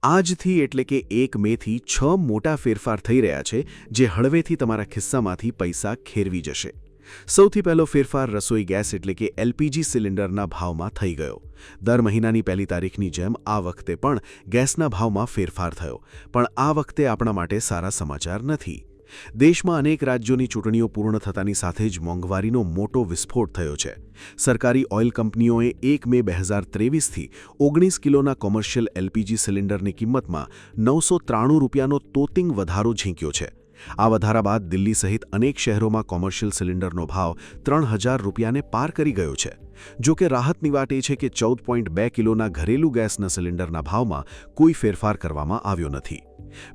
આજથી એટલે કે 1 મેથી 6 મોટા ફેરફાર થઈ રહ્યા છે જે હળવેથી તમારા ખિસ્સામાંથી પૈસા ખેરવી જશે। સૌથી પહેલો ફેરફાર રસોઈ ગેસ એટલે કે એલપીજી સિલિન્ડરના ભાવમાં થઈ ગયો। દર મહિનાની 1 તારીખની જેમ આ વખતે પણ ગેસના ભાવમાં ફેરફાર થયો, પણ આ વખતે આપણા માટે સારા સમાચાર નથી। દેશમાં અનેક રાજ્યોની ચૂંટણીઓ પૂર્ણ થતાની સાથે જ મોંઘવારીનો મોટો વિસ્ફોટ થયો છે। સરકારી ઓઇલ કંપનીઓએ 1 મે 2023થી 19 કિલોના કોમર્શિયલ એલપીજી સિલિન્ડરની કિંમતમાં ₹993નો તોતિંગ વધારો ઝીંક્યો છે। આ વધારા બાદ દિલ્હી સહિત અનેક શહેરોમાં કોમર્શિયલ સિલિન્ડરનો ભાવ ₹3000ને પાર કરી ગયો છે। જો કે રાહતની વાત એ છે કે 14.2 કિલોના ઘરેલું ગેસના સિલિન્ડરના ભાવમાં કોઈ ફેરફાર કરવામાં આવ્યો નથી।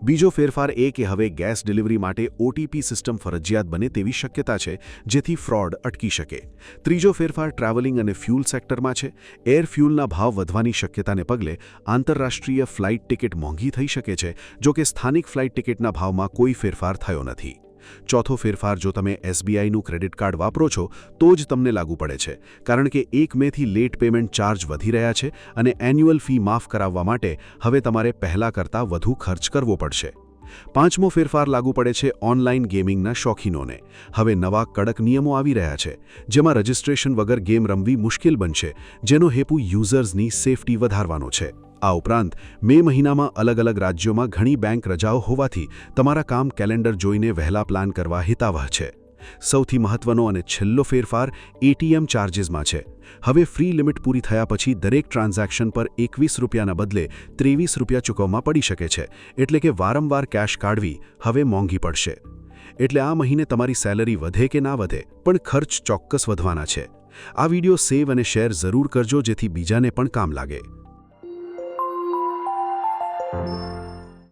બીજો ફેરફાર એ કે હવે ગેસ ડિલિવરી માટે ઓટીપી સિસ્ટમ ફરજિયાત બને તેવી શક્યતા છે, જેથી ફ્રોડ અટકી શકે। ત્રીજો ફેરફાર ટ્રાવેલિંગ અને ફ્યુલ સેક્ટરમાં છે। એર ફ્યુલના ભાવ વધવાની શક્યતાને પગલે આંતરરાષ્ટ્રીય ફ્લાઇટ ટિકિટ મોંઘી થઈ શકે છે, જો કે સ્થાનિક ફ્લાઇટ ટિકિટના ભાવમાં કોઈ ફેરફાર થયો નથી। ચોથો ફેરફાર જો તમે એસબીઆઈનું ક્રેડિટ કાર્ડ વાપરો છો તો જ તમને લાગુ પડે છે, કારણ કે 1 મેથી લેટ પેમેન્ટ ચાર્જ વધી રહ્યા છે અને એન્યુઅલ ફી માફ કરાવવા માટે હવે તમારે પહેલા કરતાં વધુ ખર્ચ કરવો પડશે। પાંચમો ફેરફાર લાગુ પડે છે ઓનલાઈન ગેમિંગના શોખીનોને। હવે નવા કડક નિયમો આવી રહ્યા છે, જેમાં રજિસ્ટ્રેશન વગર ગેમ રમવી મુશ્કેલ બનશે, જેનો હેતુ યુઝર્સની સેફટી વધારવાનો છે। આ ઉપરાંત મે મહિનામાં અલગ-અલગ રાજ્યોમાં ઘણી બેંક રજાઓ હોવાથી તમારા કામ કેલેન્ડર જોઈને વહેલા પ્લાન કરવા હિતાવહ છે। સૌથી મહત્વનો અને છેલ્લો ફેરફાર એટીએમ ચાર્જીસમાં છે। હવે ફ્રી લિમિટ પૂરી થયા પછી દરેક ટ્રાન્ઝેક્શન પર ₹21ના બદલે ₹23 ચૂકવવા પડી શકે છે, એટલે કે વારંવાર કેશ કાઢવી હવે મોંઘી પડશે। એટલે આ મહિને તમારી સેલરી વધે કે ના વધે, પણ ખર્ચ ચોક્કસ વધવાના છે। આ વિડિયો સેવ અને શેર જરૂર કરજો, જેથી બીજાને પણ કામ લાગે।